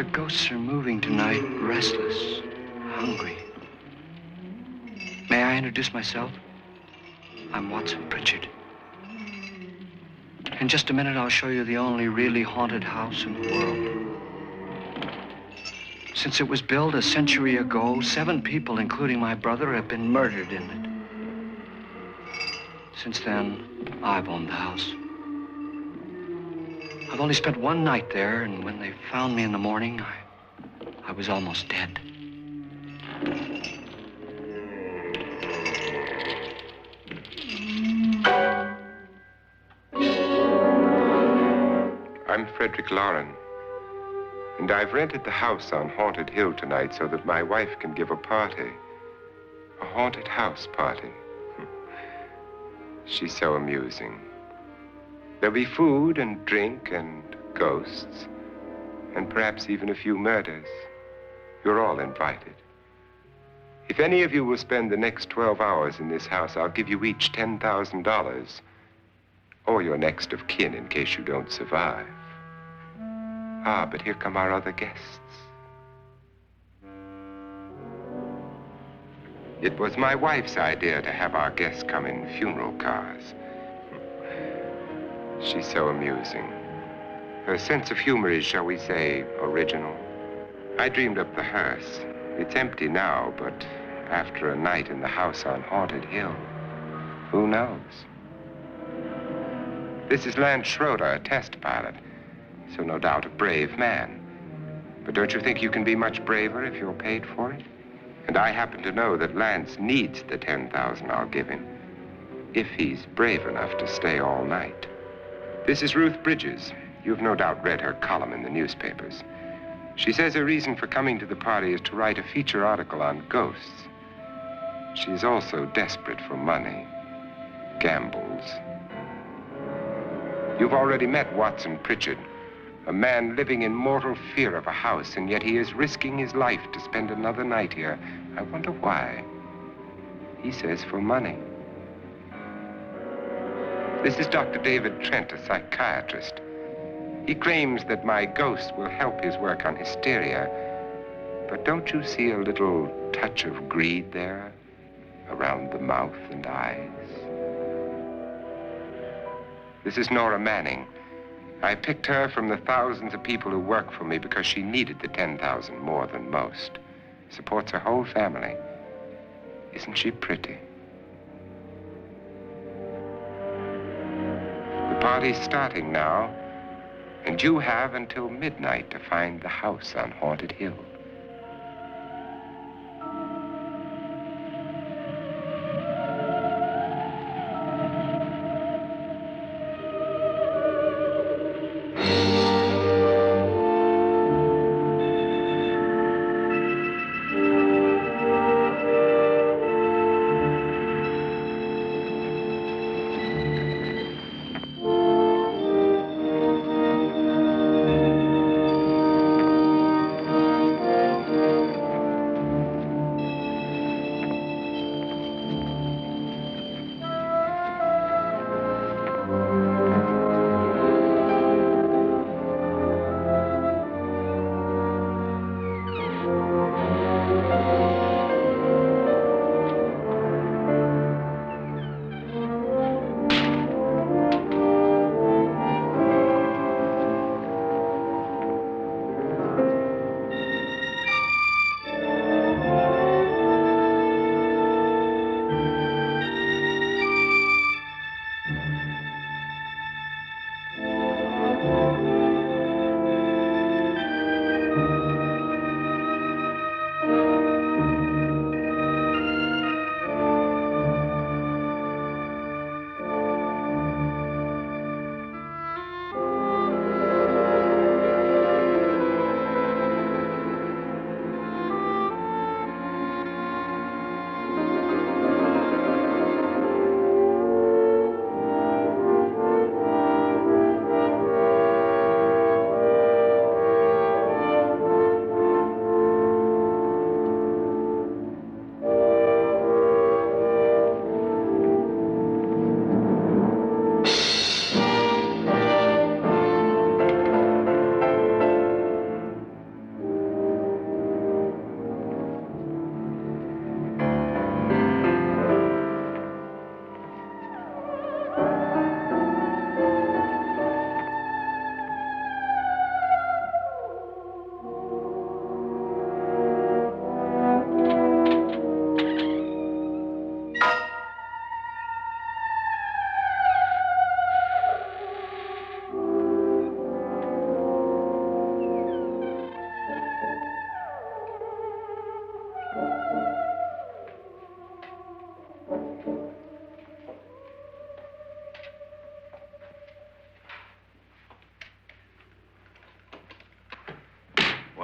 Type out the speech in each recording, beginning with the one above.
The ghosts are moving tonight, restless, hungry. May I introduce myself? I'm Watson Pritchard. In just a minute, I'll show you the only really haunted house in the world. Since it was built a century ago, 7 people, including my brother, have been murdered in it. Since then, I've owned the house. I've only spent one night there, and when they found me in the morning, I was almost dead. I'm Frederick Lauren, and I've rented the house on Haunted Hill tonight so that my wife can give a party. A haunted house party. She's so amusing. There'll be food and drink and ghosts, and perhaps even a few murders. You're all invited. If any of you will spend the next 12 hours in this house, I'll give you each $10,000, or your next of kin in case you don't survive. Ah, but here come our other guests. It was my wife's idea to have our guests come in funeral cars. She's so amusing. Her sense of humor is, shall we say, original. I dreamed up the hearse. It's empty now, but after a night in the house on Haunted Hill, who knows? This is Lance Schroeder, a test pilot, so no doubt a brave man. But don't you think you can be much braver if you're paid for it? And I happen to know that Lance needs the $10,000 I'll give him, if he's brave enough to stay all night. This is Ruth Bridges. You've no doubt read her column in the newspapers. She says her reason for coming to the party is to write a feature article on ghosts. She's also desperate for money, gambles. You've already met Watson Pritchard, a man living in mortal fear of a house, and yet he is risking his life to spend another night here. I wonder why. He says for money. This is Dr. David Trent, a psychiatrist. He claims that my ghost will help his work on hysteria. But don't you see a little touch of greed there around the mouth and eyes? This is Nora Manning. I picked her from the thousands of people who work for me because she needed the $10,000 more than most. Supports her whole family. Isn't she pretty? The party's starting now, and you have until midnight to find the house on Haunted Hill.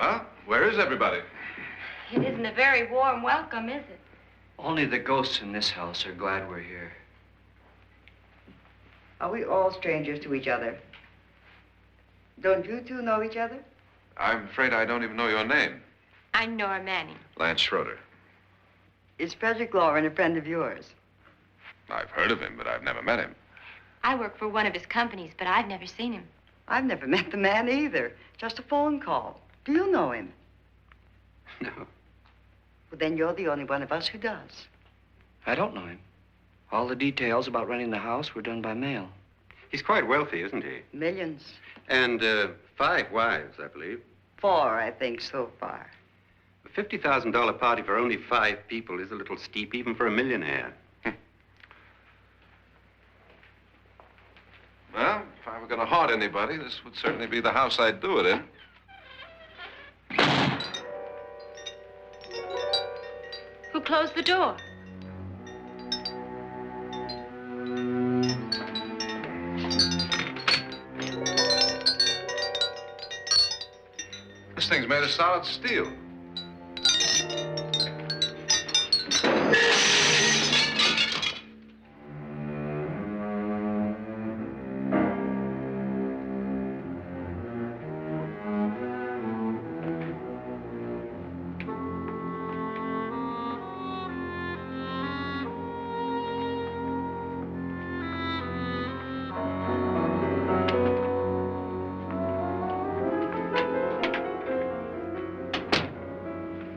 Well, where is everybody? It isn't a very warm welcome, is it? Only the ghosts in this house are glad we're here. Are we all strangers to each other? Don't you two know each other? I'm afraid I don't even know your name. I'm Nora Manning. Lance Schroeder. Is Frederick Lauren a friend of yours? I've heard of him, but I've never met him. I work for one of his companies, but I've never seen him. I've never met the man either. Just a phone call. Do you know him? No, Well, then you're the only one of us who does. I don't know him. All the details about renting the house were done by mail. He's quite wealthy, isn't he? Millions. And 5 wives, I believe. 4, I think, so far. A $50,000 party for only 5 people is a little steep, even for a millionaire. Well, if I were going to haunt anybody, this would certainly be the house I'd do it in. Who closed the door? This thing's made of solid steel.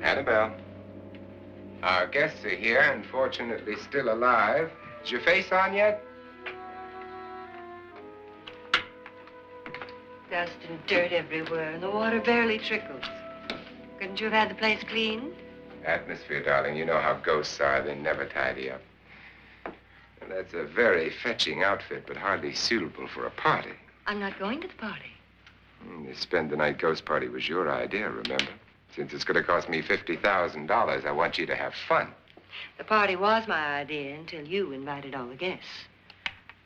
Annabelle, our guests are here, unfortunately still alive. Is your face on yet? Dust and dirt everywhere, and the water barely trickles. Couldn't you have had the place cleaned? Atmosphere, darling. You know how ghosts are. They never tidy up. And that's a very fetching outfit, but hardly suitable for a party. I'm not going to the party. The spend-the-night ghost party was your idea, remember? Since it's going to cost me $50,000, I want you to have fun. The party was my idea until you invited all the guests.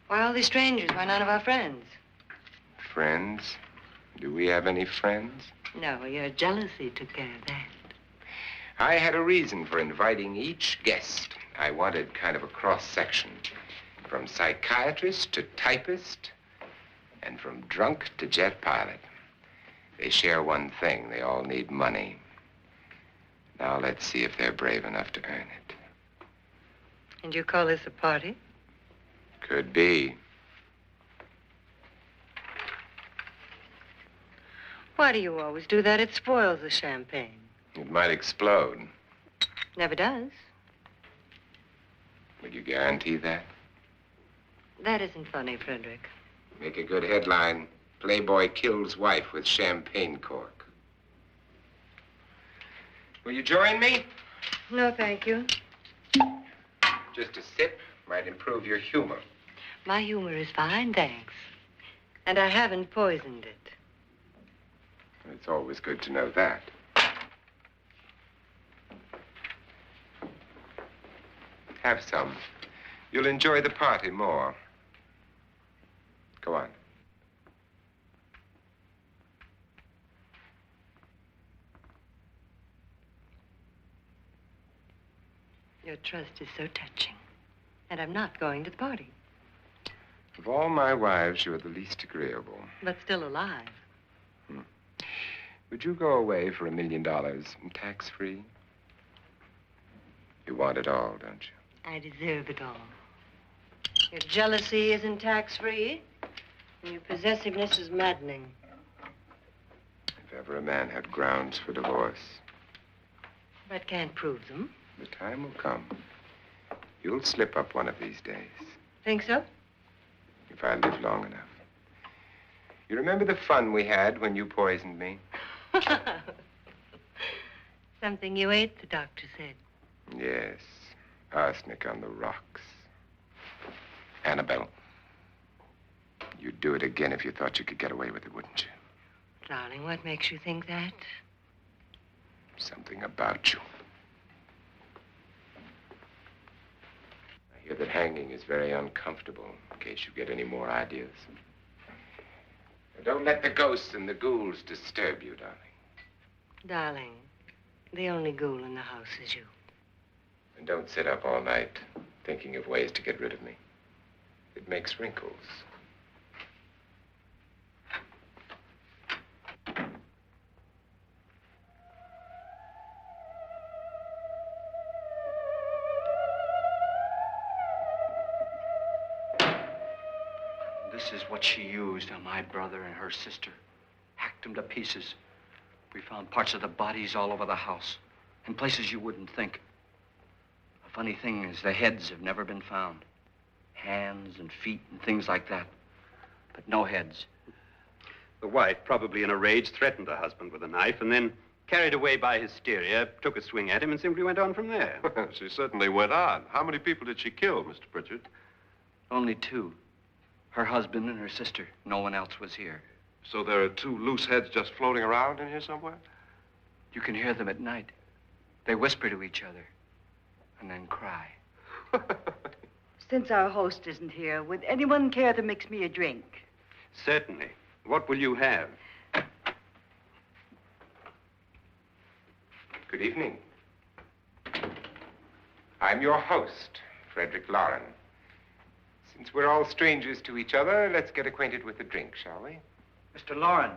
Why all these strangers? Why none of our friends? Friends? Do we have any friends? No, your jealousy took care of that. I had a reason for inviting each guest. I wanted kind of a cross-section. From psychiatrist to typist, and from drunk to jet pilot. They share one thing. They all need money. Now let's see if they're brave enough to earn it. And you call this a party? Could be. Why do you always do that? It spoils the champagne. It might explode. Never does. Would you guarantee that? That isn't funny, Frederick. Make a good headline. Playboy kills wife with champagne cork. Will you join me? No, thank you. Just a sip might improve your humor. My humor is fine, thanks. And I haven't poisoned it. It's always good to know that. Have some. You'll enjoy the party more. Go on. Your trust is so touching. And I'm not going to the party. Of all my wives, you're the least agreeable. But still alive. Would you go away for $1 million tax-free? You want it all, don't you? I deserve it all. Your jealousy isn't tax-free, and your possessiveness is maddening. If ever a man had grounds for divorce, But can't prove them. the time will come. You'll slip up one of these days, Think so? if I live long enough. You remember the fun we had when you poisoned me? Something you ate, the doctor said. Yes, arsenic on the rocks. Annabelle, you'd do it again if you thought you could get away with it, wouldn't you? Darling, what makes you think that? Something about you. I hear that hanging is very uncomfortable, in case you get any more ideas. Now, don't let the ghosts and the ghouls disturb you, darling. Darling, the only ghoul in the house is you. And don't sit up all night thinking of ways to get rid of me. It makes wrinkles. This is what she used on my brother and her sister. Hacked them to pieces. We found parts of the bodies all over the house, in places you wouldn't think. The funny thing is the heads have never been found. Hands and feet and things like that. But no heads. The wife, probably in a rage, threatened her husband with a knife and then, carried away by hysteria, took a swing at him and simply went on from there. She certainly went on. How many people did she kill, Mr. Pritchard? Only two. Her husband and her sister. No one else was here. So there are two loose heads just floating around in here somewhere? You can hear them at night. They whisper to each other and then cry. Since our host isn't here, would anyone care to mix me a drink? Certainly. What will you have? Good evening. I'm your host, Frederick Lauren. Since we're all strangers to each other, let's get acquainted with a drink, shall we? Mr. Lauren,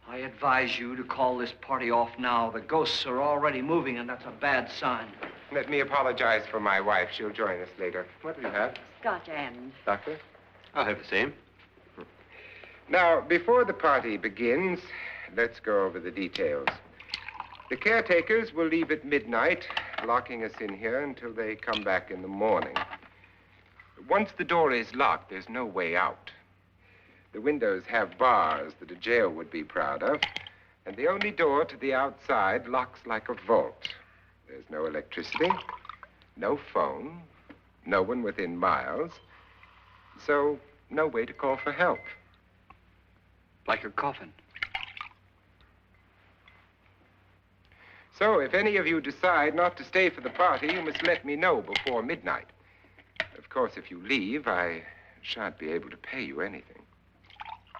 I advise you to call this party off now. The ghosts are already moving, and that's a bad sign. Let me apologize for my wife. She'll join us later. What do you have? Scotch and. Doctor? I'll have the same. Now, before the party begins, let's go over the details. The caretakers will leave at midnight, locking us in here until they come back in the morning. Once the door is locked, there's no way out. The windows have bars that a jail would be proud of, and the only door to the outside locks like a vault. There's no electricity, no phone, no one within miles, so no way to call for help. Like a coffin. So if any of you decide not to stay for the party, you must let me know before midnight. Of course, if you leave, I shan't be able to pay you anything.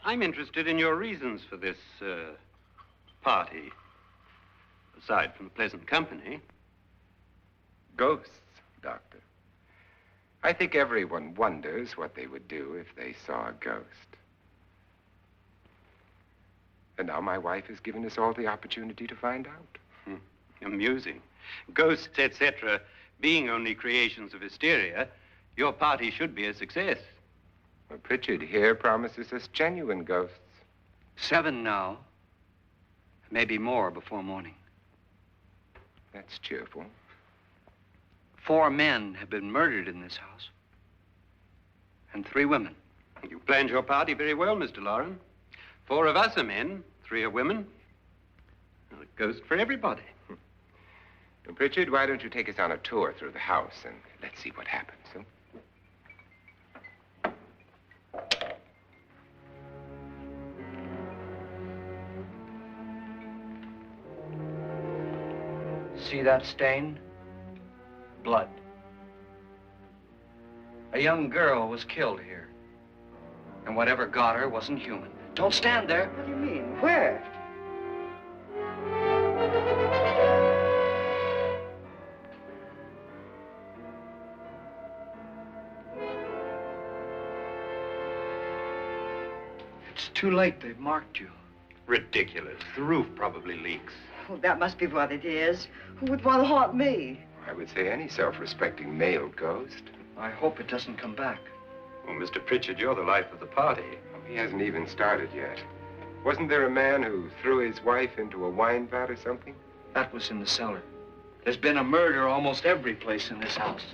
I'm interested in your reasons for this, party. Aside from the pleasant company. Ghosts, Doctor. I think everyone wonders what they would do if they saw a ghost. And now my wife has given us all the opportunity to find out. Amusing. Ghosts, etc., being only creations of hysteria, your party should be a success. Well, Pritchard here promises us genuine ghosts. 7 now. Maybe more before morning. That's cheerful. 4 men have been murdered in this house. And 3 women. You planned your party very well, Mr. Lauren. 4 of us are men, 3 are women. A ghost for everybody. And Pritchard, why don't you take us on a tour through the house and let's see what happens, huh? See that stain? Blood. A young girl was killed here. And whatever got her wasn't human. Don't stand there. What do you mean? Where? It's too late. They've marked you. Ridiculous. The roof probably leaks. Oh, that must be what it is. Who would want to haunt me? I would say any self-respecting male ghost. I hope it doesn't come back. Well, Mr. Pritchard, you're the life of the party. Oh, he hasn't even started yet. Wasn't there a man who threw his wife into a wine vat or something? That was in the cellar. There's been a murder almost every place in this house.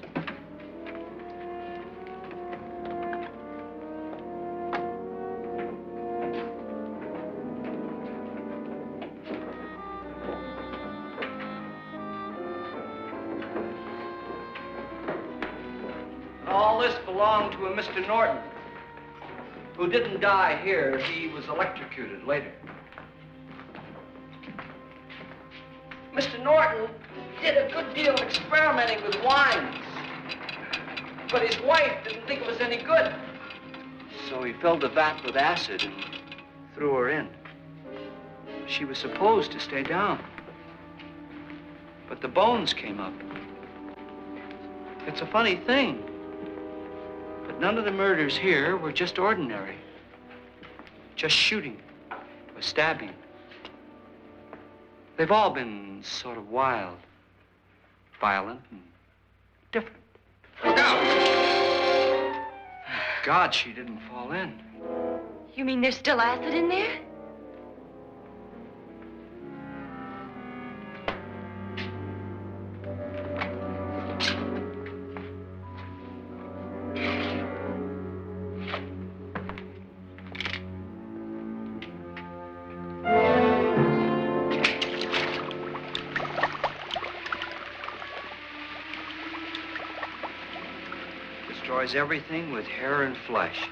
All this belonged to a Mr. Norton, who didn't die here. He was electrocuted later. Mr. Norton did a good deal of experimenting with wines, but his wife didn't think it was any good. So he filled the vat with acid and threw her in. She was supposed to stay down. But the bones came up. It's a funny thing, but none of the murders here were just ordinary. Just shooting or stabbing. They've all been sort of wild, violent, and different. Look out! Thank God she didn't fall in. You mean there's still acid in there? Destroys everything with hair and flesh.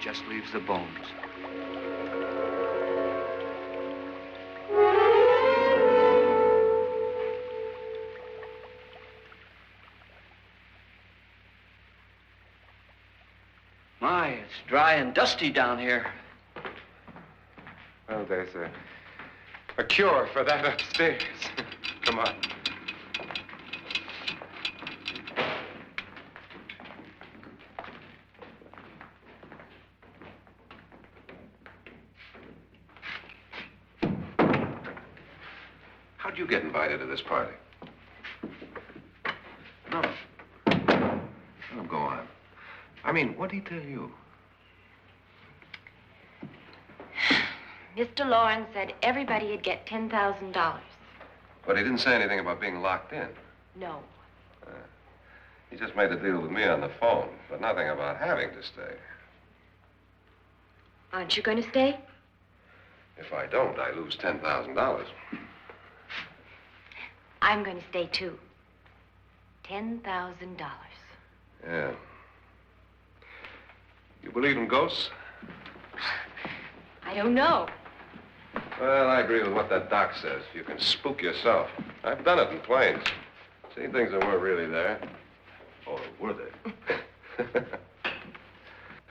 Just leaves the bones. My, it's dry and dusty down here. Well, there's a cure for that upstairs. Come on. How'd you get invited to this party? No. Oh, go on. I mean, what'd he tell you? Mr. Lawrence said everybody'd get $10,000. But he didn't say anything about being locked in. No. He just made a deal with me on the phone, but nothing about having to stay. Aren't you going to stay? If I don't, I lose $10,000. I'm going to stay, too. $10,000. Yeah. You believe in ghosts? I don't know. Well, I agree with what that doc says. You can spook yourself. I've done it in planes. Seen things that weren't really there. Or were they?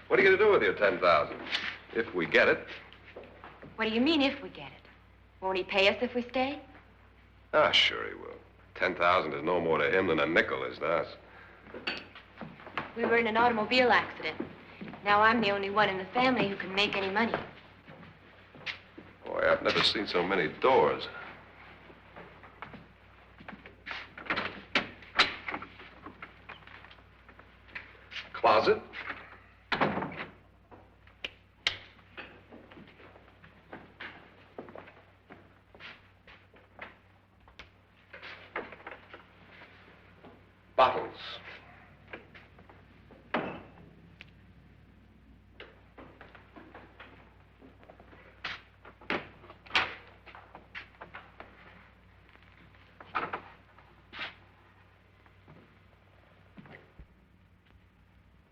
What are you going to do with your $10,000? If we get it. What do you mean, if we get it? Won't he pay us if we stay? Ah, sure he will. 10,000 is no more to him than a nickel is to us. We were in an automobile accident. Now I'm the only one in the family who can make any money. Boy, I've never seen so many doors. Closet. Bottles.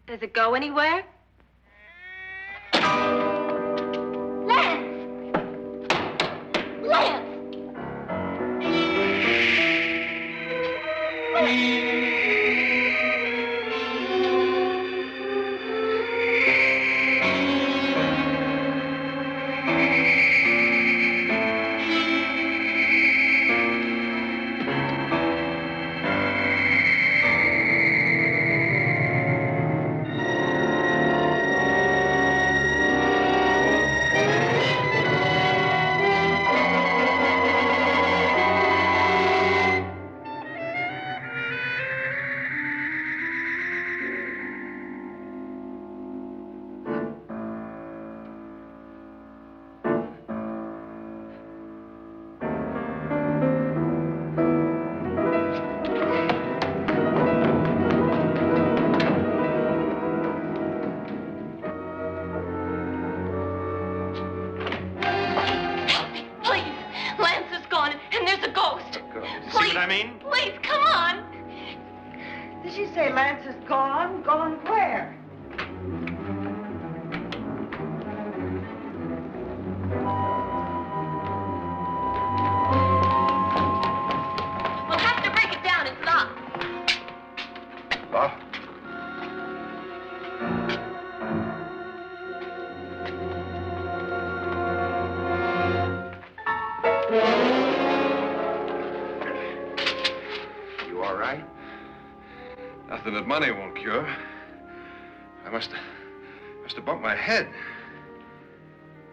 Does it go anywhere? Lance! Lance! Please, come on. Did she say Lance is gone? Gone where? We'll have to break it down. It's locked. Locked? something that money won't cure. I must have bumped my head.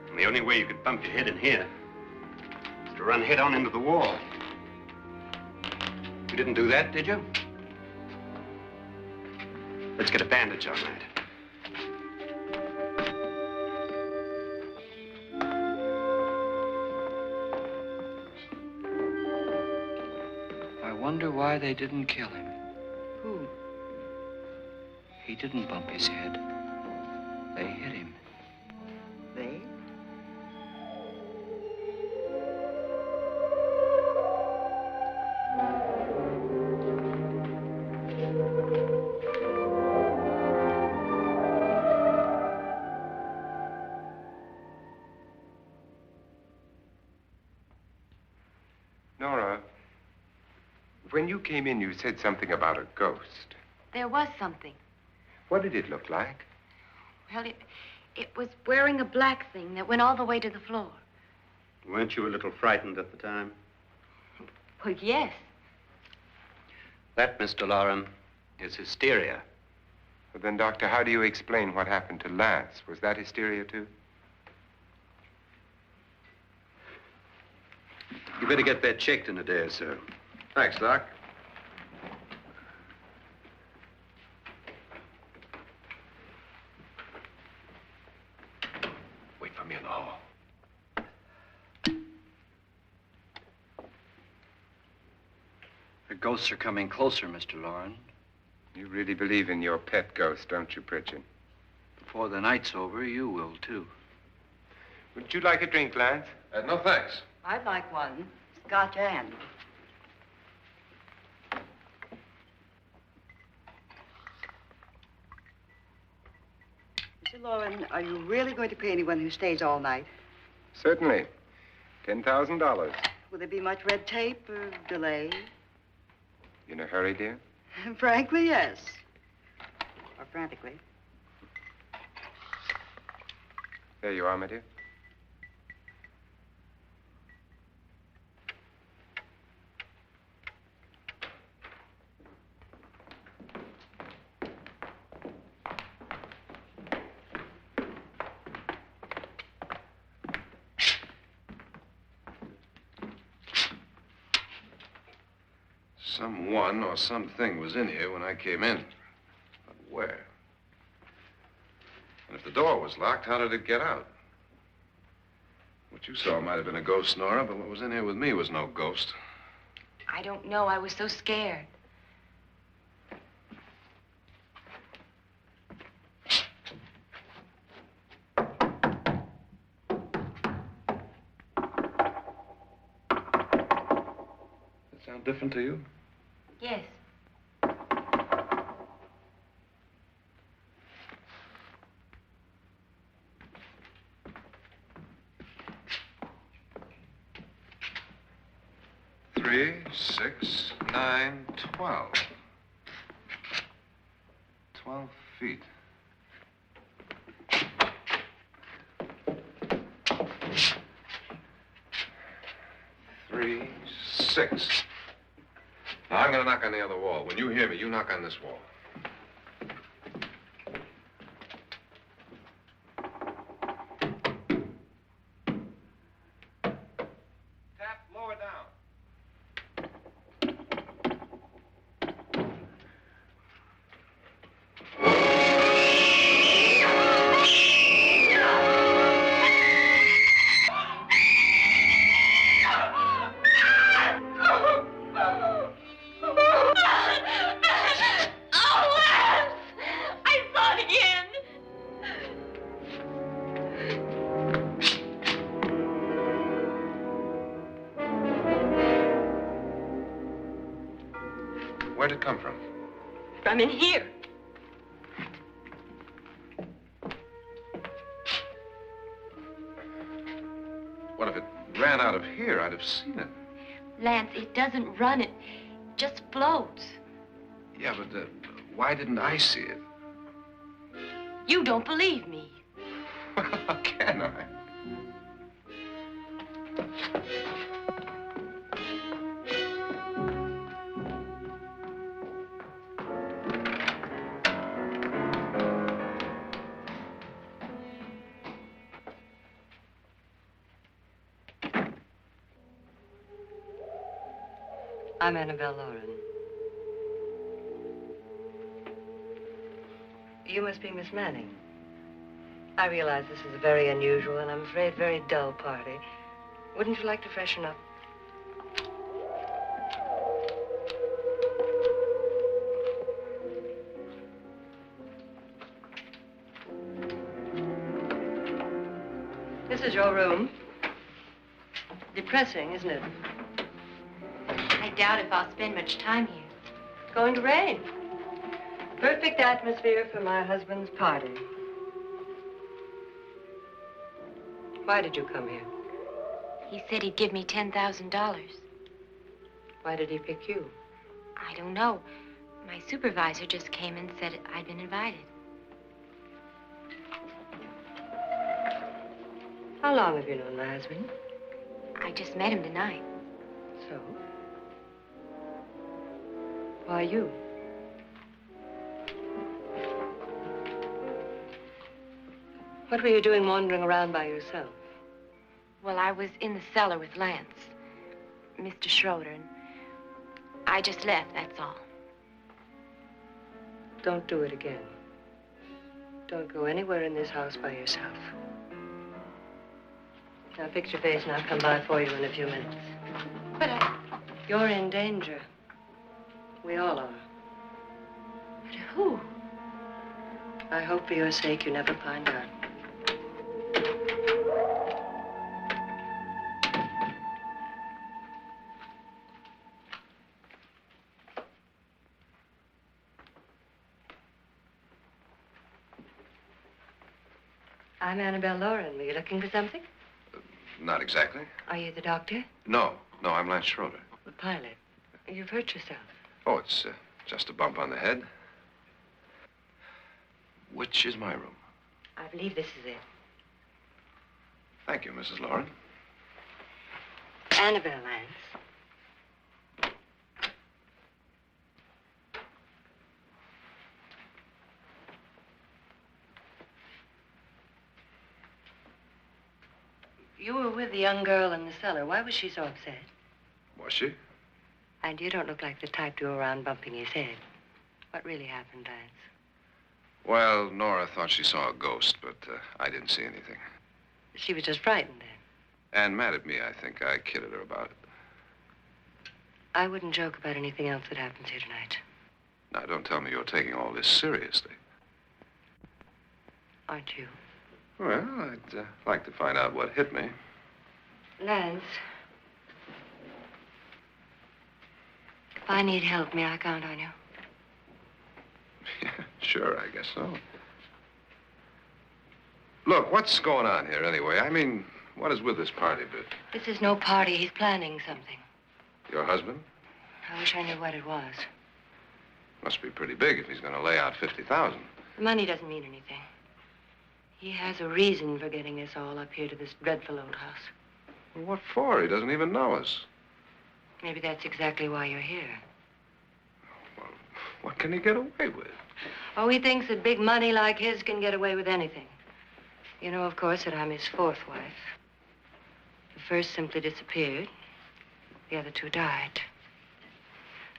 And the only way you could bump your head in here is to run head on into the wall. You didn't do that, did you? Let's get a bandage on that. I wonder why they didn't kill him. Who? He didn't bump his head. They hit him. They? Nora, when you came in, you said something about a ghost. There was something. What did it look like? Well, it was wearing a black thing that went all the way to the floor. Weren't you a little frightened at the time? Well, yes. That, Mr. Loren, is hysteria. Well, then, Doctor, how do you explain what happened to Lance? Was that hysteria, too? You better get that checked in a day or so. Thanks, Doc. Wait for me in the hall. The ghosts are coming closer, Mr. Loren. You really believe in your pet ghost, don't you, Pritchard? Before the night's over, you will, too. Would you like a drink, Lance? No, thanks. I'd like one. Scotch and. Mr. Loren, are you really going to pay anyone who stays all night? Certainly. $10,000. Will there be much red tape or delay? In a hurry, dear? Frankly, yes. Or frantically. There you are, my dear. Someone or something was in here when I came in. But where? And if the door was locked, how did it get out? What you saw might have been a ghost, Nora, but what was in here with me was no ghost. I don't know. I was so scared. That sound different to you? Yes. Three, 6, 9, 12. 12 feet. Three, 6. Now, I'm going to knock on the other wall. When you hear me, you knock on this wall. Tap lower down. Where'd it come from? From in here. What if it ran out of here? I'd have seen it. Lance, it doesn't run. It just floats. Yeah, but why didn't I see it? You don't believe me. Well, how can I? I'm Annabelle Lauren. You must be Miss Manning. I realize this is a very unusual and I'm afraid very dull party. Wouldn't you like to freshen up? This is your room. Depressing, isn't it? I doubt if I'll spend much time here. It's going to rain. Perfect atmosphere for my husband's party. Why did you come here? He said he'd give me $10,000. Why did he pick you? I don't know. My supervisor just came and said I'd been invited. How long have you known my husband? I just met him tonight. So? Why you? What were you doing wandering around by yourself? Well, I was in the cellar with Lance, Mr. Schroeder, and I just left, that's all. Don't do it again. Don't go anywhere in this house by yourself. Now fix your face and I'll come by for you in a few minutes. But You're in danger. We all are. but who? I hope for your sake you never find out. I'm Annabelle Lauren. Were you looking for something? Not exactly. Are you the doctor? No, I'm Lance Schroeder. The pilot. You've hurt yourself. Oh, it's just a bump on the head. Which is my room? I believe this is it. Thank you, Mrs. Lauren. Annabelle Lance. You were with the young girl in the cellar. Why was she so upset? Was she? And you don't look like the type to go around bumping his head. What really happened, Lance? Well, Nora thought she saw a ghost, but I didn't see anything. She was just frightened then. And mad at me, I think. I kidded her about it. I wouldn't joke about anything else that happens here tonight. Now, don't tell me you're taking all this seriously. Aren't you? Well, I'd like to find out what hit me. Lance. If I need help, may I count on you? Yeah, sure, I guess so. Look, what's going on here anyway? I mean, what is with this party bit? This is no party. He's planning something. Your husband? I wish I knew what it was. Must be pretty big if he's going to lay out 50,000. The money doesn't mean anything. He has a reason for getting us all up here to this dreadful old house. Well, what for? He doesn't even know us. Maybe that's exactly why you're here. Well, what can he get away with? Oh, he thinks that big money like his can get away with anything. You know, of course, that I'm his fourth wife. The first simply disappeared. The other two died.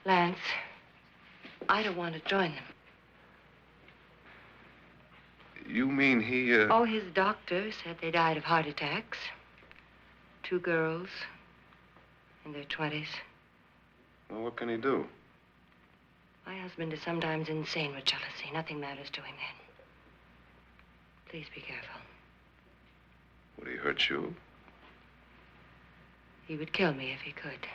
Lance, I don't want to join them. You mean he, Oh, his doctor said they died of heart attacks. 2 girls in their 20s. Well, what can he do? My husband is sometimes insane with jealousy. Nothing matters to him then. Please be careful. Would he hurt you? He would kill me if he could.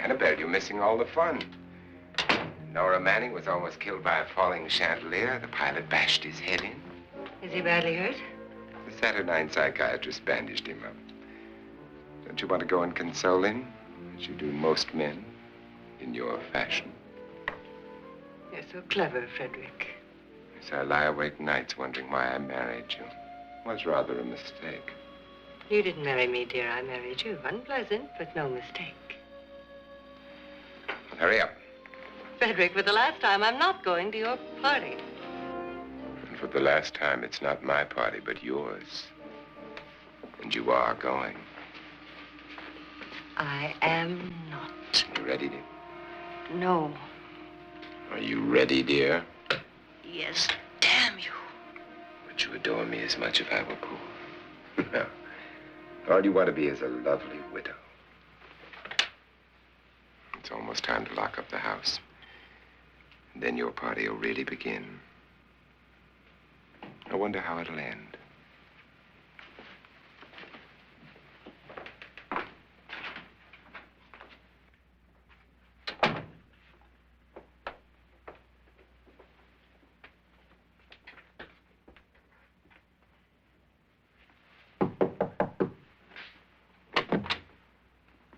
Annabelle, you're missing all the fun. Nora Manning was almost killed by a falling chandelier. The pilot bashed his head in. Is he badly hurt? The Saturnine psychiatrist bandaged him up. Don't you want to go and console him, as you do most men, in your fashion? You're so clever, Frederick. Yes, I lie awake nights wondering why I married you. was rather a mistake. You didn't marry me, dear. I married you. Unpleasant, but no mistake. Hurry up. Frederick, for the last time, I'm not going to your party. And for the last time, it's not my party, but yours. And you are going. I am not. You ready, dear? No. Are you ready, dear? Yes, damn you. Would you adore me as much if I were poor? No. All you want to be is a lovely widow. It's almost time to lock up the house. And then your party will really begin. I wonder how it'll end.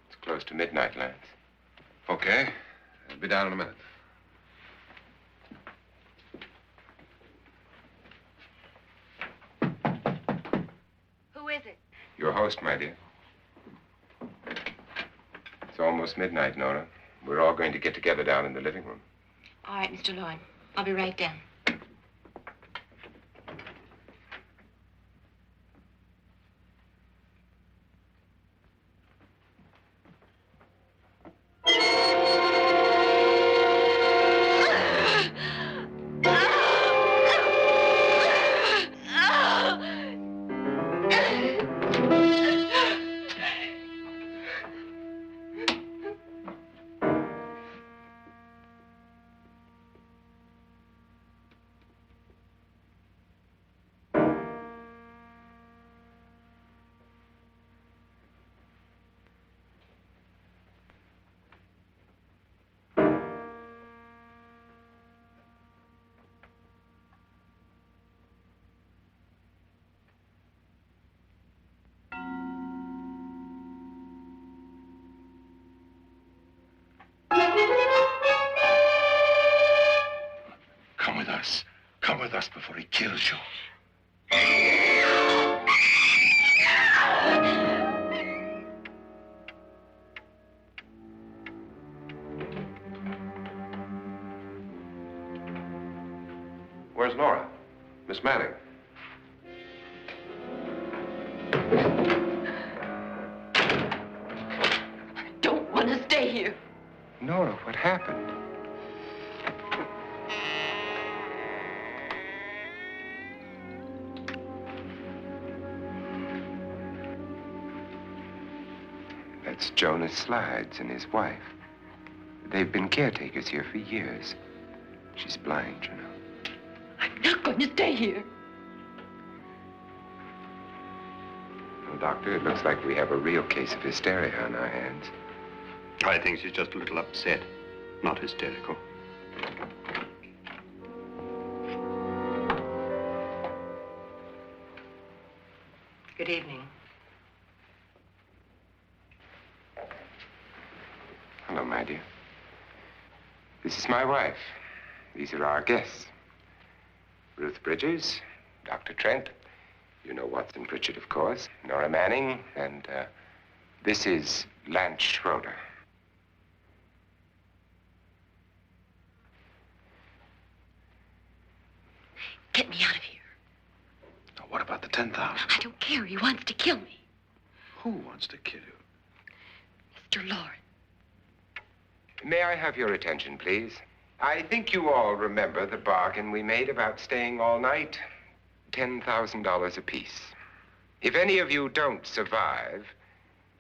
It's close to midnight, Lance. Okay. I'll be down in a minute. Who is it? Your host, my dear. It's almost midnight, Nora. We're all going to get together down in the living room. All right, Mr. Lloyd. I'll be right down. Come with us. Come with us before he kills you. Where's Nora? Miss Manning. I don't want to stay here. Nora, what happened? That's Jonas Slides and his wife. They've been caretakers here for years. She's blind, you know. I'm not going to stay here. Well, Doctor, it looks like we have a real case of hysteria on our hands. I think she's just a little upset, not hysterical. Good evening. Hello, my dear. This is my wife. These are our guests. Ruth Bridges, Dr. Trent. You know Watson Pritchard, of course. Nora Manning, and this is Lance Schroeder. Get me out of here. Now, what about the 10,000? I don't care. He wants to kill me. Who wants to kill you? Mr. Lawrence. May I have your attention, please? I think you all remember the bargain we made about staying all night. $10,000 apiece. If any of you don't survive,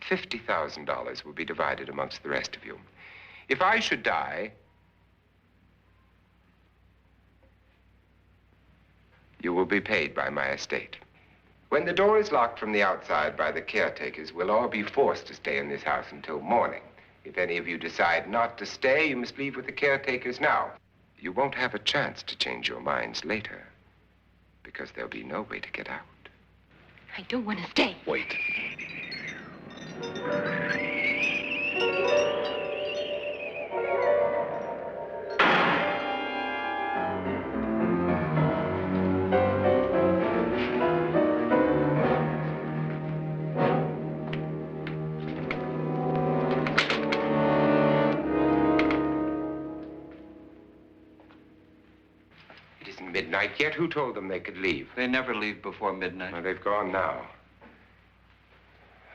$50,000 will be divided amongst the rest of you. If I should die, you will be paid by my estate. When the door is locked from the outside by the caretakers, we'll all be forced to stay in this house until morning. If any of you decide not to stay, you must leave with the caretakers now. You won't have a chance to change your minds later, because there'll be no way to get out. I don't want to stay. Wait. midnight yet. Who told them they could leave? They never leave before midnight. Well, they've gone now.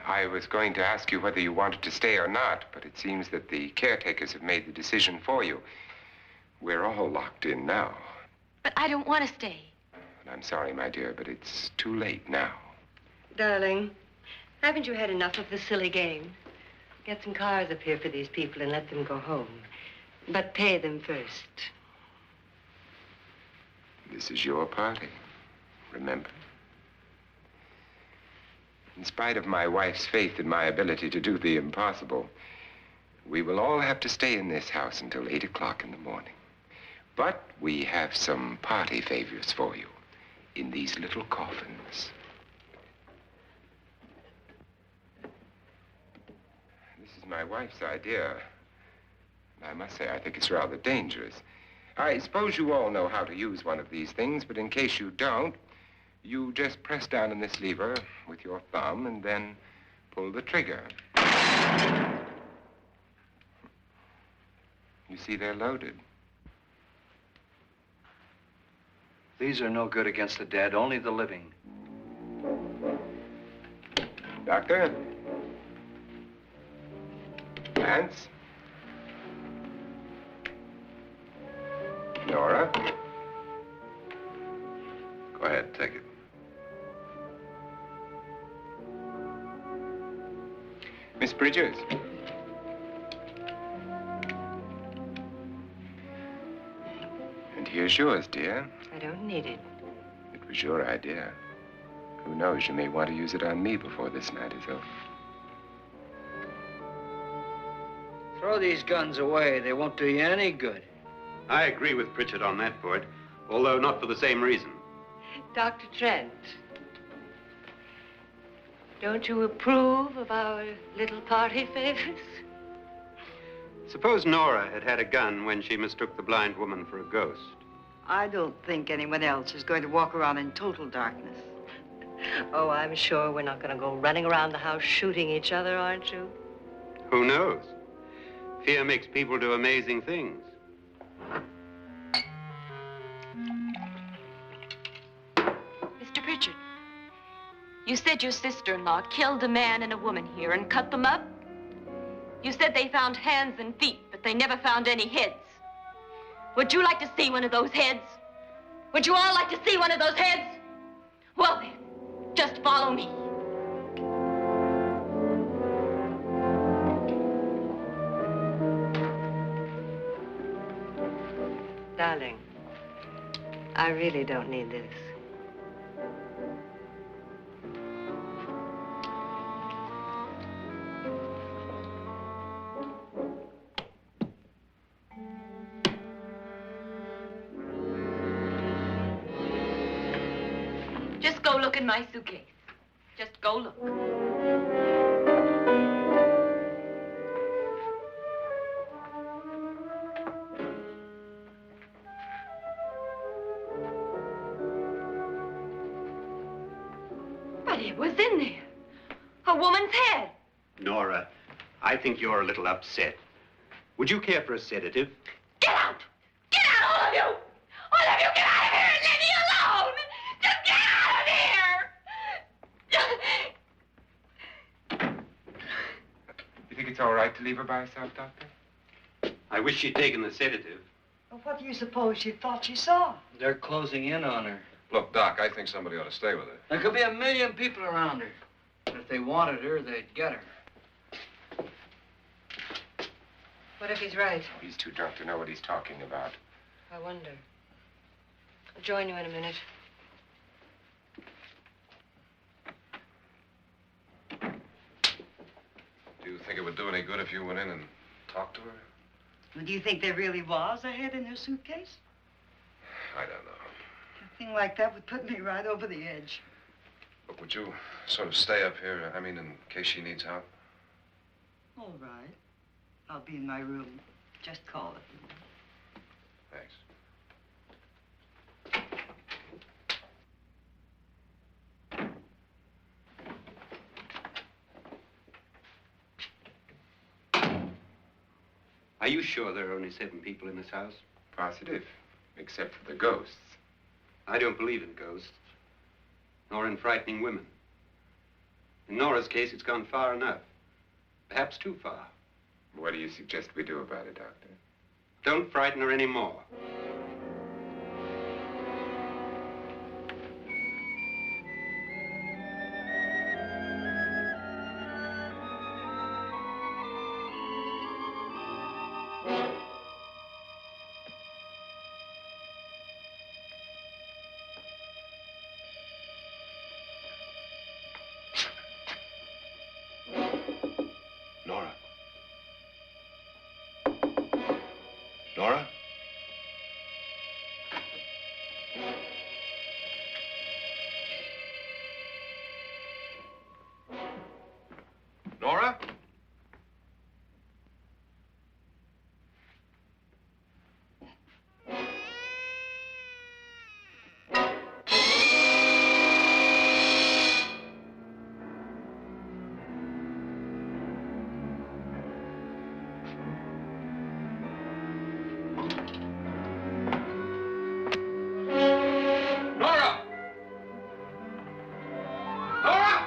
I was going to ask you whether you wanted to stay or not, but it seems that the caretakers have made the decision for you. We're all locked in now. But I don't want to stay. And I'm sorry, my dear, but it's too late now. Darling, haven't you had enough of the silly game? Get some cars up here for these people and let them go home. But pay them first. This is your party, remember? In spite of my wife's faith in my ability to do the impossible, we will all have to stay in this house until 8 o'clock in the morning. But we have some party favors for you in these little coffins. This is my wife's idea. I must say, I think it's rather dangerous. I suppose you all know how to use one of these things, but in case you don't, you just press down on this lever with your thumb and then pull the trigger. You see, they're loaded. These are no good against the dead, only the living. Doctor? Lance? Nora? Go ahead, take it. Miss Bridges? And here's yours, dear. I don't need it. It was your idea. Who knows, you may want to use it on me before this night is over. Throw these guns away. They won't do you any good. I agree with Pritchard on that point, although not for the same reason. Dr. Trent, don't you approve of our little party favors? Suppose Nora had had a gun when she mistook the blind woman for a ghost. I don't think anyone else is going to walk around in total darkness. Oh, I'm sure we're not going to go running around the house shooting each other, aren't you? Who knows? Fear makes people do amazing things. Mr. Pritchard, you said your sister-in-law killed a man and a woman here and cut them up? You said they found hands and feet, but they never found any heads. Would you like to see one of those heads? Would you all like to see one of those heads? Well then, just follow me. Darling, I really don't need this. Just go look in my suitcase. Just go look. But it was in there. A woman's head. Nora, I think you're a little upset. Would you care for a sedative? Get out! Get out, all of you! All of you, get out of here and leave me alone! Just get out of here! You think it's all right to leave her by herself, Doctor? I wish she'd taken the sedative. Well, what do you suppose she thought she saw? They're closing in on her. Look, Doc, I think somebody ought to stay with her. There could be 1,000,000 people around her. And if they wanted her, they'd get her. What if he's right? He's too drunk to know what he's talking about. I wonder. I'll join you in a minute. Do you think it would do any good if you went in and talked to her? Well, do you think there really was a head in her suitcase? I don't know. A thing like that would put me right over the edge. But would you sort of stay up here, I mean, in case she needs help? All right. I'll be in my room. Just call it. Thanks. Are you sure there are only 7 people in this house? Positive, except for the ghosts. I don't believe in ghosts, nor in frightening women. In Nora's case, it's gone far enough. Perhaps too far. What do you suggest we do about it, Doctor? Don't frighten her anymore. Nora? Nora? Nora? Nora! Nora!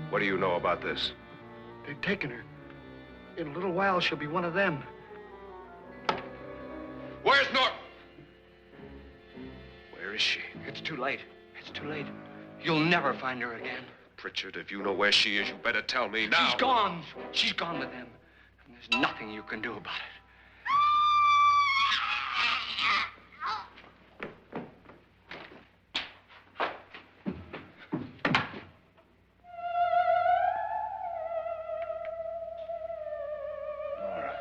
What do you know about this? They've taken her. In a little while, she'll be one of them. Where's Nora? Where is she? It's too late. It's too late. You'll never find her again. Pritchard, if you know where she is, you better tell me now. She's gone. She's gone with them. And there's nothing you can do about it. Nora.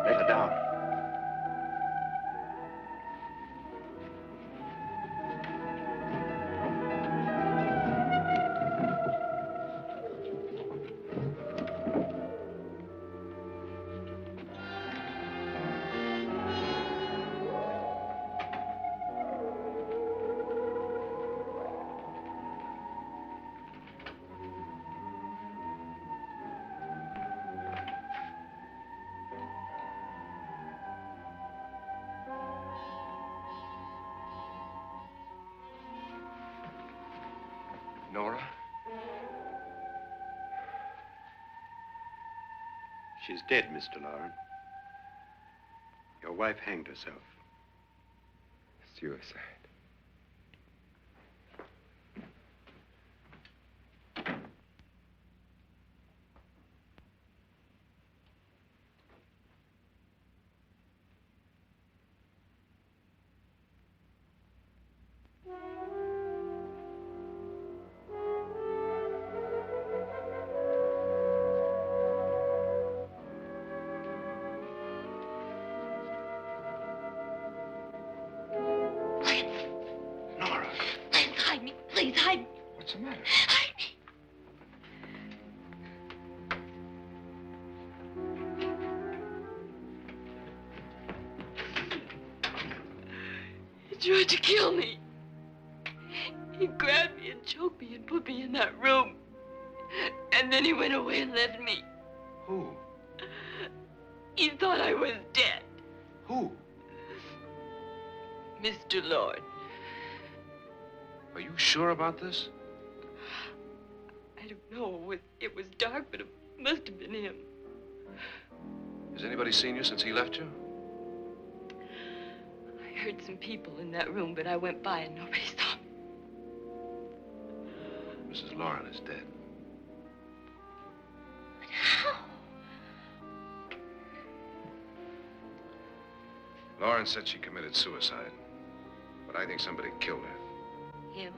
Let her down. Nora? She's dead, Mr. Lauren. Your wife hanged herself. Suicide. Nora, Please hide me. Please hide me. what's the matter? Hide me. He tried to kill me. He grabbed me and choked me and put me in that room. And then he went away and left me. Who? He thought I was dead. Who? Mr. Lord. Are you sure about this? I don't know. It was dark, but it must have been him. Has anybody seen you since he left you? I heard some people in that room, but I went by and nobody saw me. Mrs. Lauren is dead. But how? Lauren said she committed suicide, but I think somebody killed her. Him?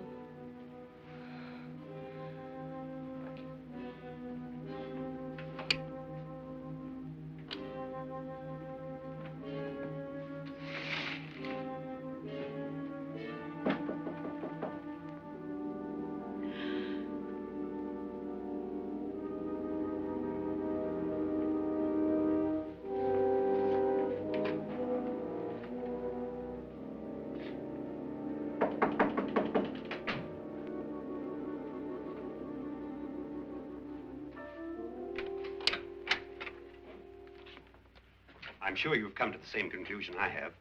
I'm sure you've come to the same conclusion I have.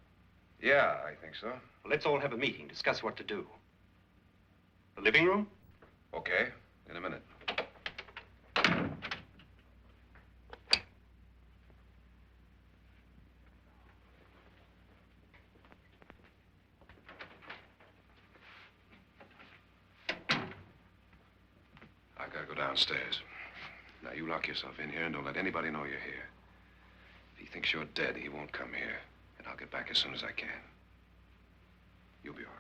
Yeah, I think so. Well, let's all have a meeting, discuss what to do. The living room? Okay, in a minute. I've got to go downstairs. Now, you lock yourself in here and don't let anybody know you're here. If he thinks you're dead, he won't come here. And I'll get back as soon as I can. You'll be all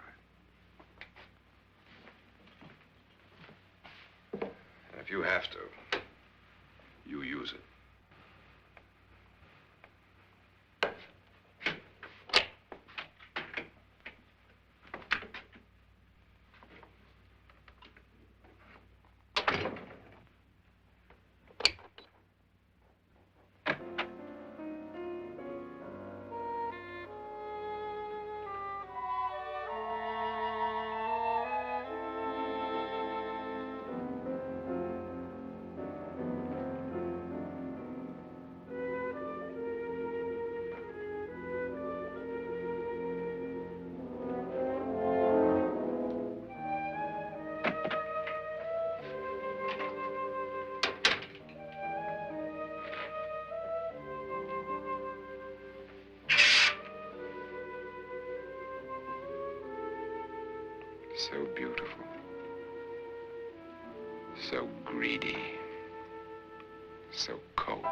right. And if you have to, you use it. So beautiful. So greedy. So cold.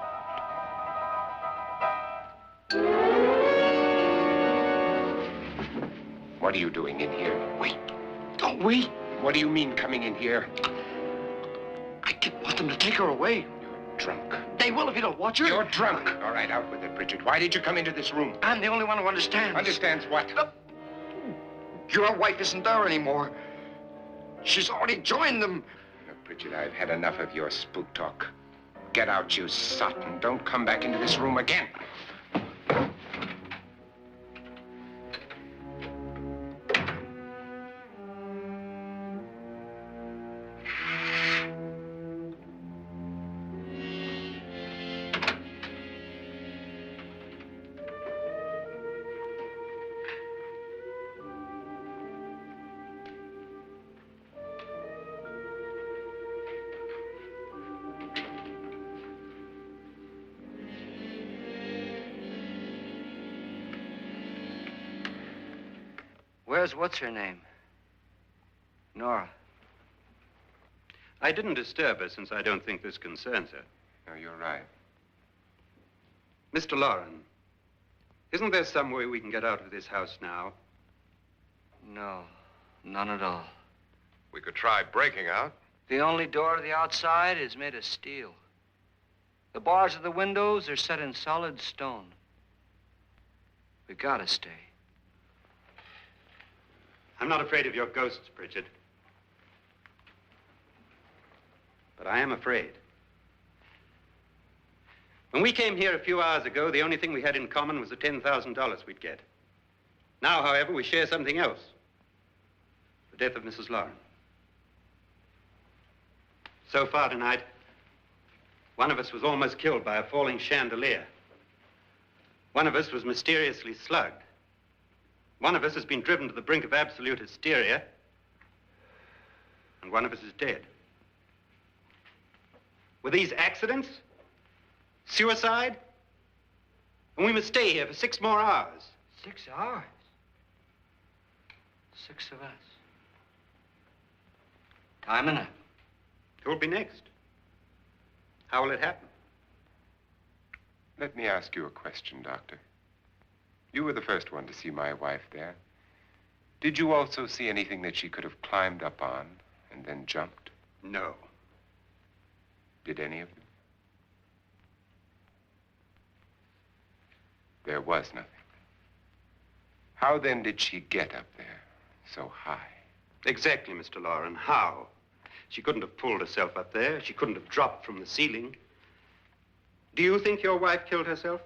What are you doing in here? Wait. Don't wait. What do you mean coming in here? I didn't want them to take her away. You're drunk. They will if you don't watch her. You're drunk. All right, out with it, Bridget. Why did you come into this room? I'm the only one who understands. Understands what? Your wife isn't there anymore. She's already joined them. Look, Bridget, I've had enough of your spook talk. Get out, you sot, and don't come back into this room again. Where's what's-her-name? Nora. I didn't disturb her since I don't think this concerns her. No, you're right. Mr. Loren, isn't there some way we can get out of this house now? No, none at all. We could try breaking out. The only door to the outside is made of steel. The bars of the windows are set in solid stone. We gotta stay. I'm not afraid of your ghosts, Bridget. But I am afraid. When we came here a few hours ago, the only thing we had in common was the $10,000 we'd get. Now, however, we share something else. The death of Mrs. Loren. So far tonight, one of us was almost killed by a falling chandelier. One of us was mysteriously slugged. One of us has been driven to the brink of absolute hysteria, and one of us is dead. Were these accidents? Suicide? And we must stay here for 6 more hours. 6 hours? 6 of us. Time enough. Who will be next? How will it happen? Let me ask you a question, Doctor. You were the first one to see my wife there. Did you also see anything that she could have climbed up on and then jumped? No. Did any of you? There was nothing. How then did she get up there so high? Exactly, Mr. Loren. How? She couldn't have pulled herself up there. She couldn't have dropped from the ceiling. Do you think your wife killed herself?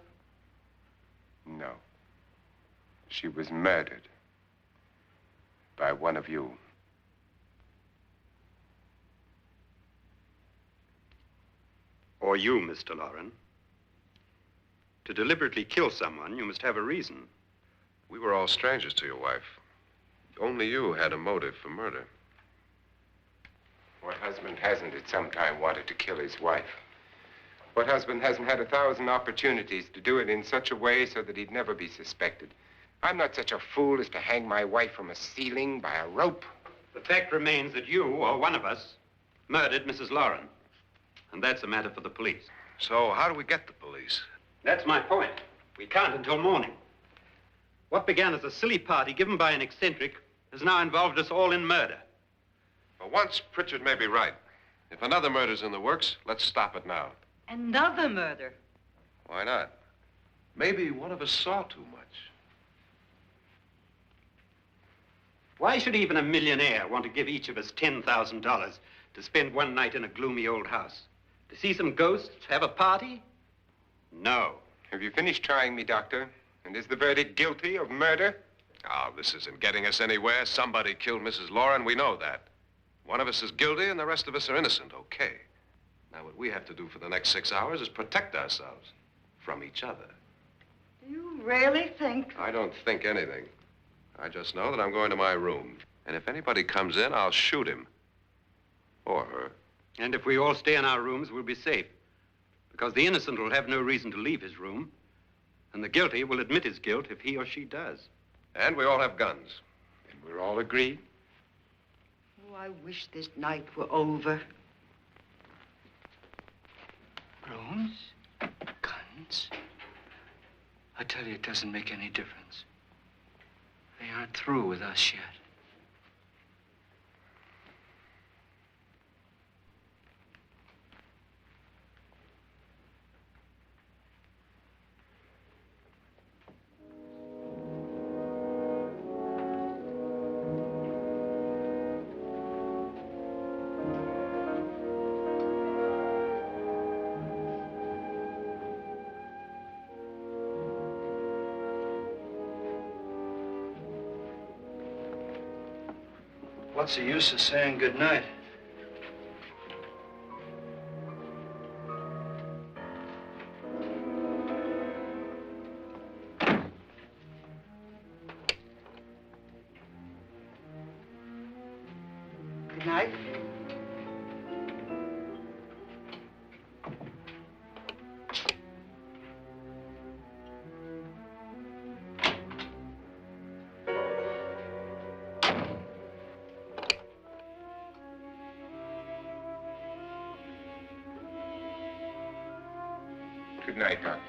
No. She was murdered by one of you. Or you, Mr. Loren. To deliberately kill someone, you must have a reason. We were all strangers to your wife. Only you had a motive for murder. What husband hasn't at some time wanted to kill his wife? What husband hasn't had 1,000 opportunities to do it in such a way so that he'd never be suspected? I'm not such a fool as to hang my wife from a ceiling by a rope. The fact remains that you, or one of us, murdered Mrs. Lauren. And that's a matter for the police. So how do we get the police? That's my point. We can't until morning. What began as a silly party given by an eccentric has now involved us all in murder. For once, Pritchard may be right. If another murder's in the works, let's stop it now. Another murder. Why not? Maybe one of us saw too much. Why should even a millionaire want to give each of us $10,000 to spend one night in a gloomy old house? To see some ghosts, have a party? No. Have you finished trying me, Doctor? And is the verdict guilty of murder? Oh, this isn't getting us anywhere. Somebody killed Mrs. Lauren. We know that. One of us is guilty and the rest of us are innocent, okay. Now, what we have to do for the next 6 hours is protect ourselves from each other. Do you really think? I don't think anything. I just know that I'm going to my room. And if anybody comes in, I'll shoot him. Or her. And if we all stay in our rooms, we'll be safe. Because the innocent will have no reason to leave his room. And the guilty will admit his guilt if he or she does. And we all have guns. And we're all agreed? Oh, I wish this night were over. Rooms? Guns? I tell you, it doesn't make any difference. They aren't through with us yet. What's the use of saying goodnight? Good night. Good night, Doctor.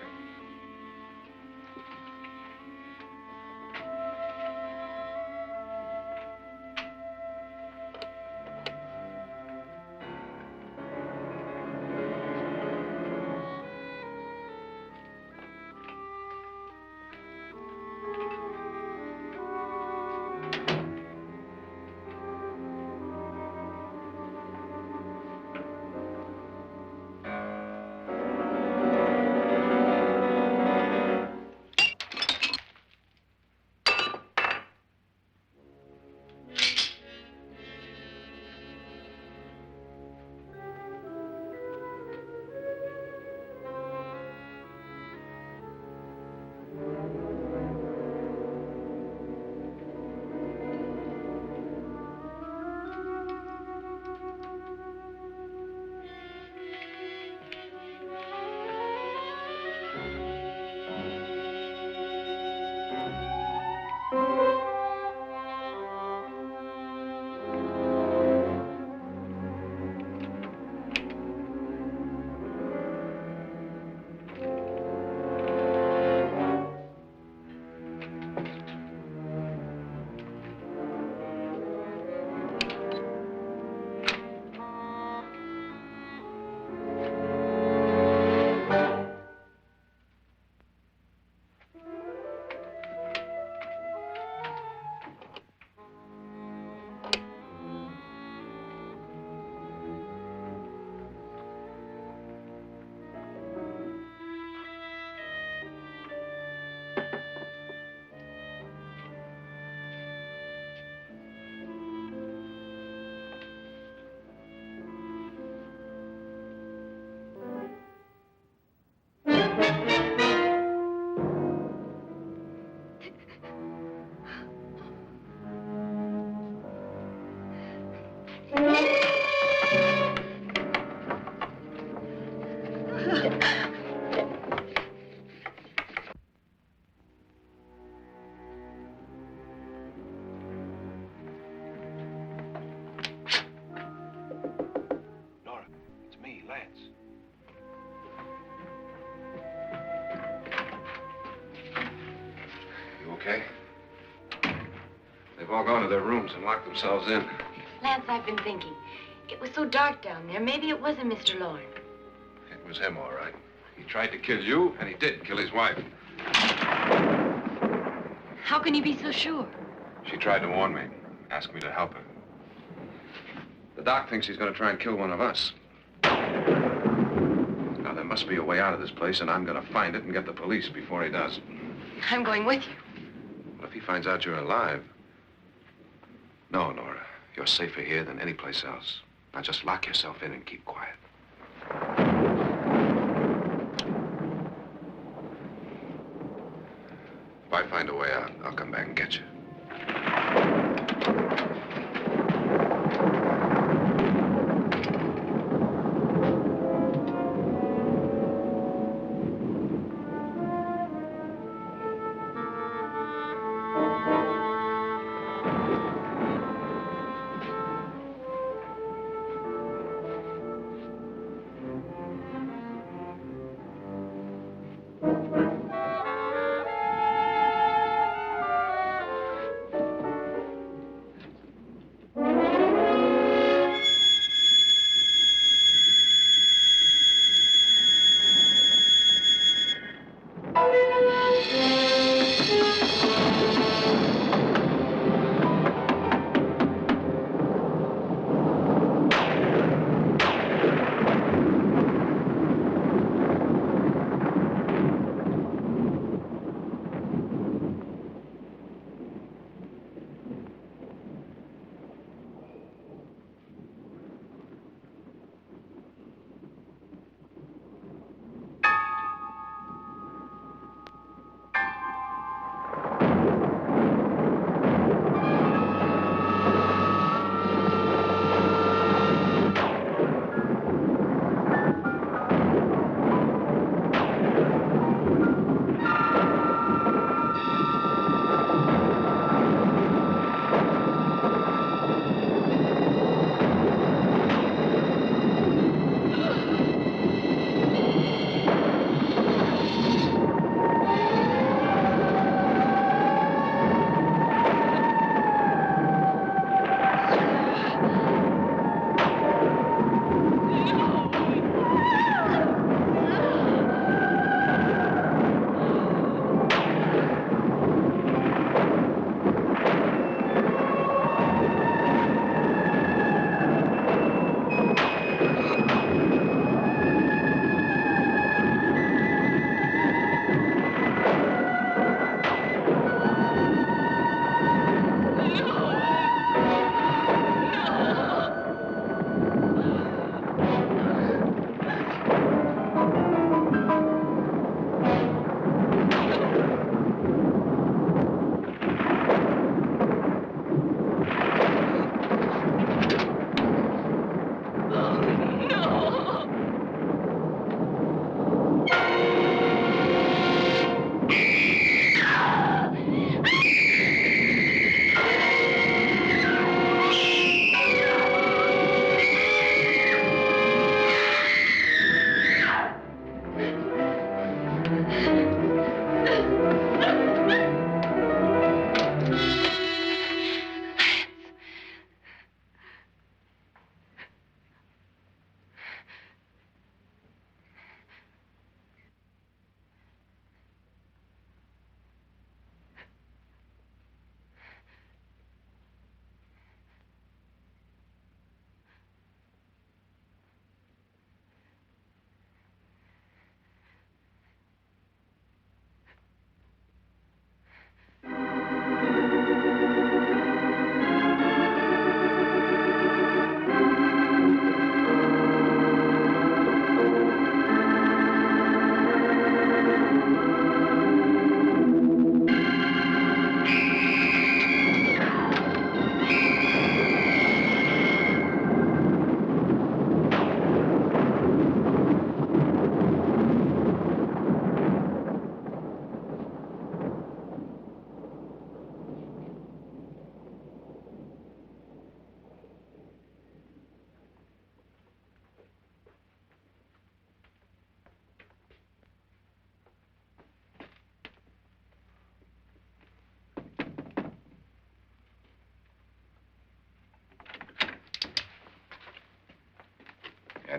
Nora, it's me, Lance. You okay? They've all gone to their rooms and locked themselves in. Lance, I've been thinking. It was so dark down there. Maybe it wasn't Mr. Lorne. It was him, all right. He tried to kill you, and he did kill his wife. How can you be so sure? She tried to warn me, ask me to help her. The doc thinks he's going to try and kill one of us. Now, there must be a way out of this place, and I'm going to find it and get the police before he does. I'm going with you. Well, if he finds out you're alive... No, Nora. You're safer here than any place else. Now, just lock yourself in and keep quiet. If I find a way out, I'll come back and get you.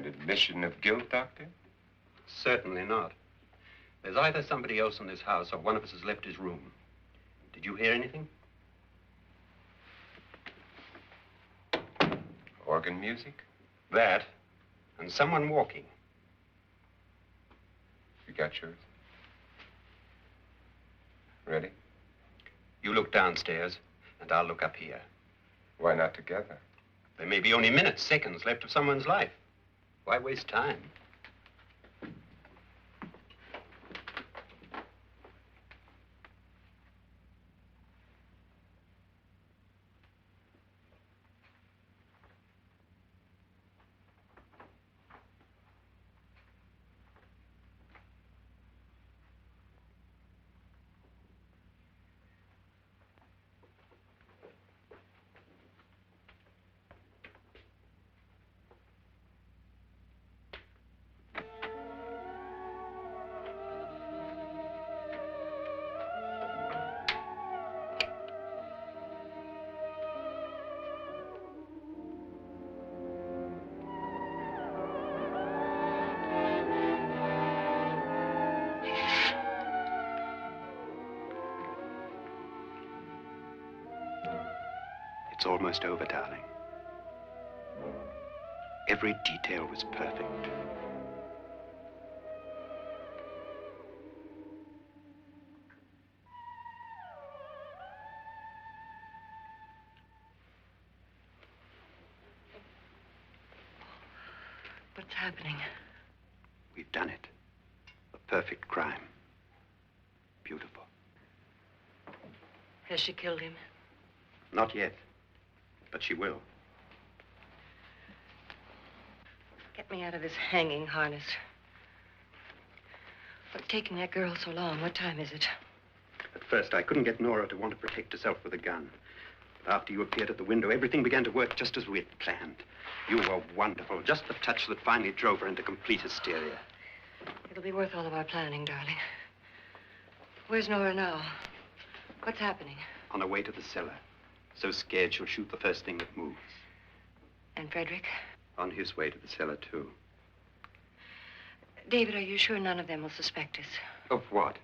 An admission of guilt, Doctor? Certainly not. There's either somebody else in this house or one of us has left his room. Did you hear anything? Organ music? That, and someone walking. You got yours? Ready? You look downstairs, and I'll look up here. Why not together? There may be only minutes, seconds left of someone's life. Why waste time? It's almost over, darling. Every detail was perfect. What's happening? We've done it. A perfect crime. Beautiful. Has she killed him? Not yet, but she will. Get me out of this hanging harness. What's taking that girl so long? What time is it? At first, I couldn't get Nora to want to protect herself with a gun. But after you appeared at the window, everything began to work just as we had planned. You were wonderful. Just the touch that finally drove her into complete hysteria. It'll be worth all of our planning, darling. Where's Nora now? What's happening? On her way to the cellar. So scared she'll shoot the first thing that moves. And Frederick? On his way to the cellar, too. David, are you sure none of them will suspect us? Of what?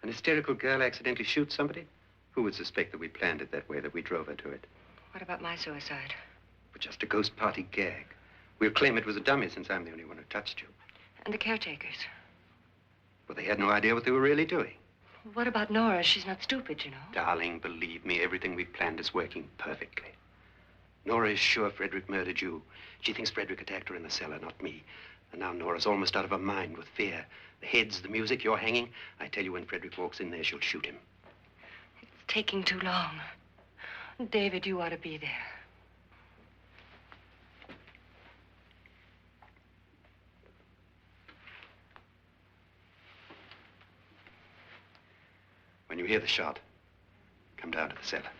An hysterical girl accidentally shoots somebody? Who would suspect that we planned it that way, that we drove her to it? What about my suicide? But just a ghost party gag. We'll claim it was a dummy since I'm the only one who touched you. And the caretakers? Well, they had no idea what they were really doing. What about Nora? She's not stupid, you know. Darling, believe me, everything we planned is working perfectly. Nora is sure Frederick murdered you. She thinks Frederick attacked her in the cellar, not me. And now Nora's almost out of her mind with fear. The heads, the music, you're hanging. I tell you, when Frederick walks in there, she'll shoot him. It's taking too long. David, you ought to be there. When you hear the shot, come down to the cellar.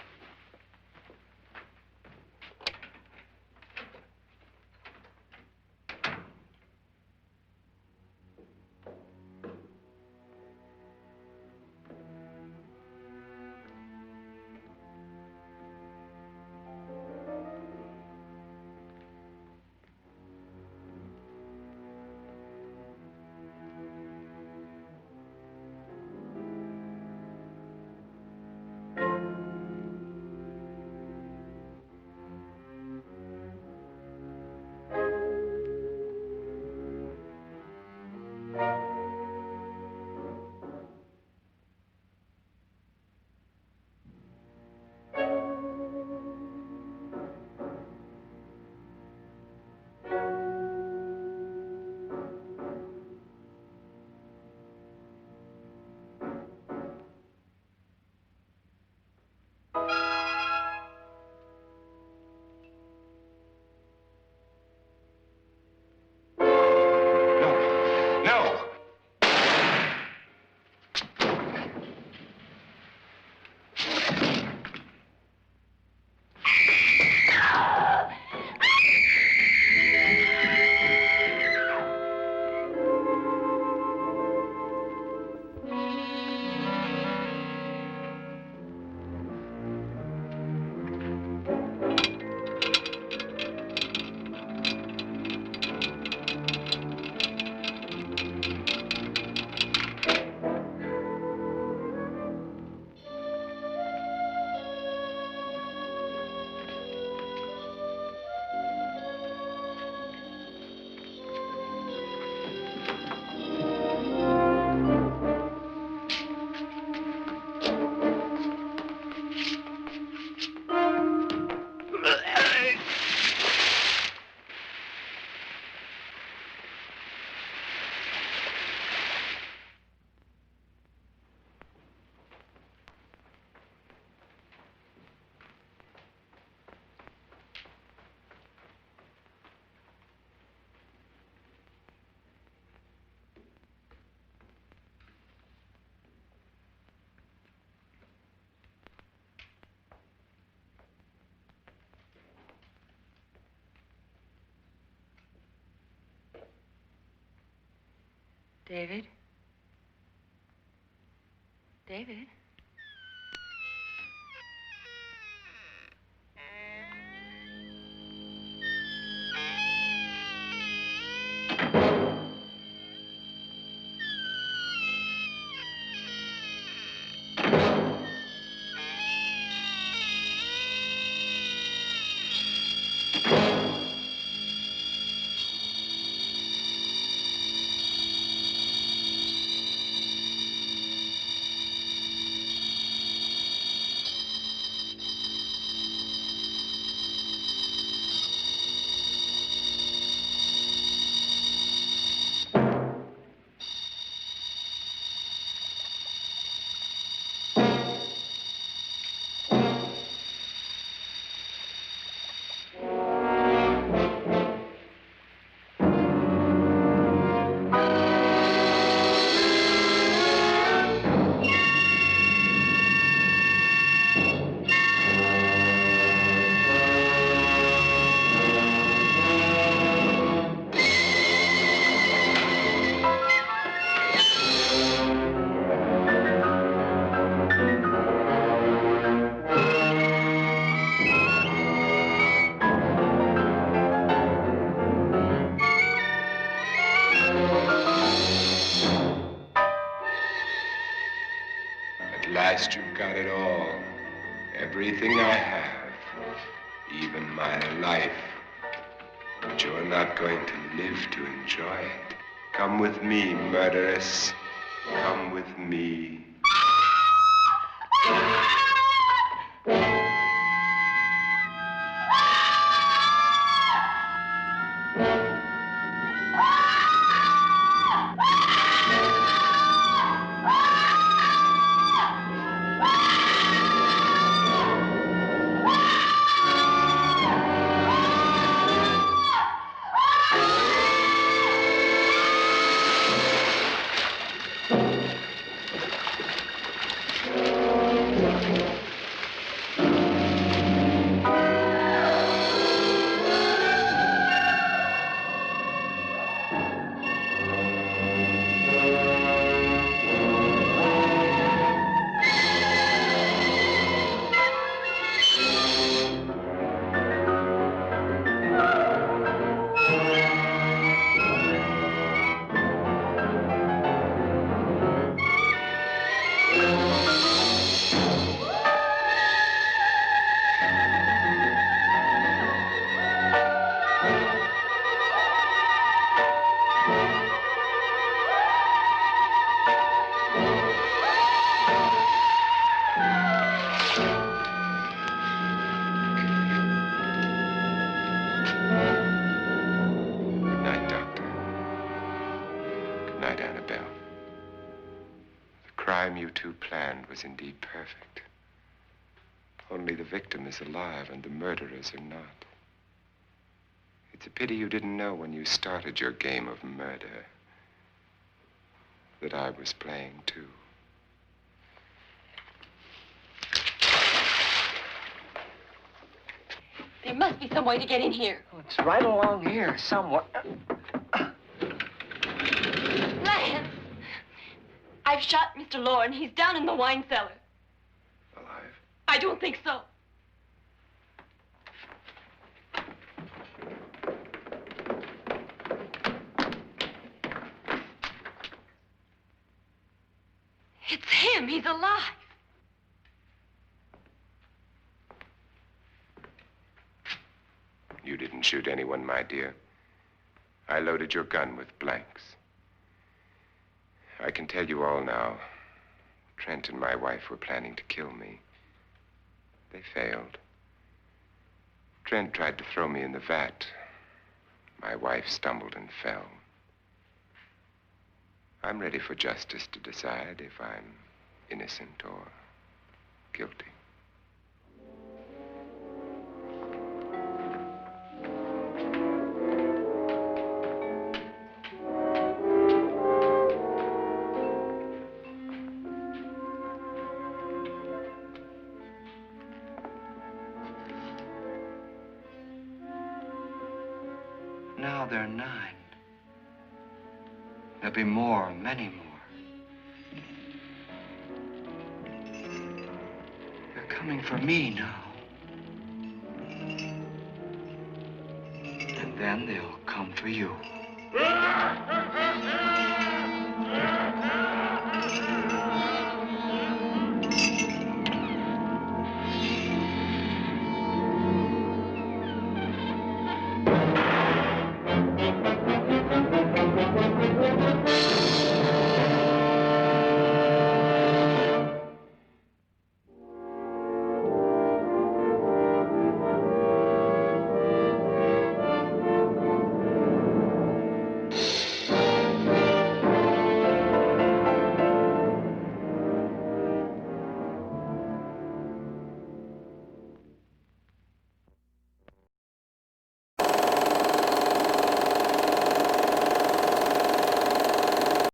David? David? At last you've got it all. Everything I have. Even my life. But you're not going to live to enjoy it. Come with me, murderess. Come with me. You two planned was indeed perfect. Only the victim is alive and the murderers are not. It's a pity you didn't know when you started your game of murder that I was playing too. There must be some way to get in here. Oh, it's right along here, somewhere. Lance! I've shot Mr. Loren. He's down in the wine cellar. Alive? I don't think so. It's him. He's alive. You didn't shoot anyone, my dear. I loaded your gun with blanks. I can tell you all now. Trent and my wife were planning to kill me. They failed. Trent tried to throw me in the vat. My wife stumbled and fell. I'm ready for justice to decide if I'm innocent or guilty. Now they're 9. There'll be more, many more. They're coming for me now. And then they'll come for you.